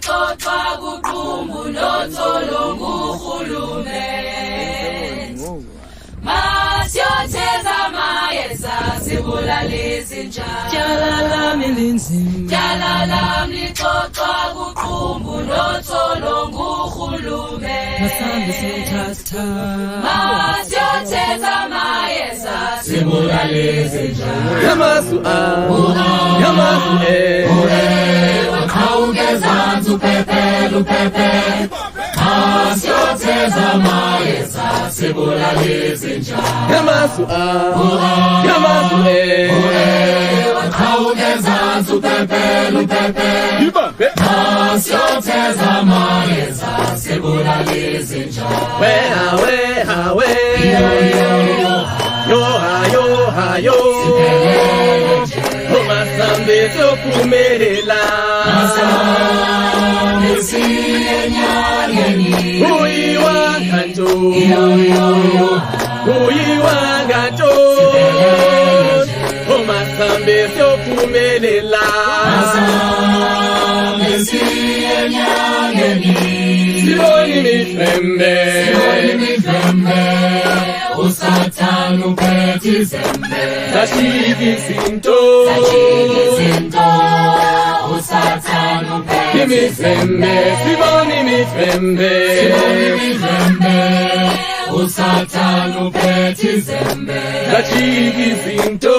lixoxa kuqumbu notholo nguhulumeni. Masiyotheza amayeza sibulalise injalo. Tyala lami linzima, Tyala lami lixoxa kuqumbu notholo nguhulumeni. masambe sithatha. Masiyotheza amayeza sibulalise injalo. Yamasu yamasu Waqhawukezansi uphephe uphephe. Masiyotheza amayeza sibulalise injalo. Yamasu yamasu Waqhawukezansi uphephe uphephe. Masiyotheza amayeza sibulalise injalo. weha yo umasambe sophumelela uyiwangato umasambe sophumelela siboni mifembe usathana uphethe izembe. sashiki izinto Usathana uphethe imifembe siboni imifembe usathana uphethe izembe. sashiki izinto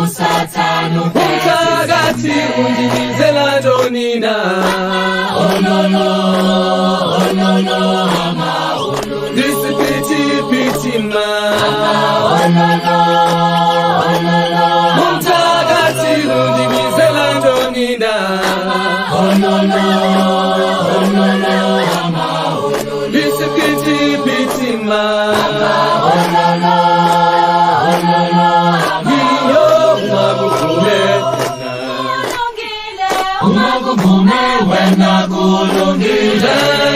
Usathana umthakathi undibizela ntonina disiphithi ma umthakathi undibizela ntonina disiphithi ma ungakuvume wena kulungile.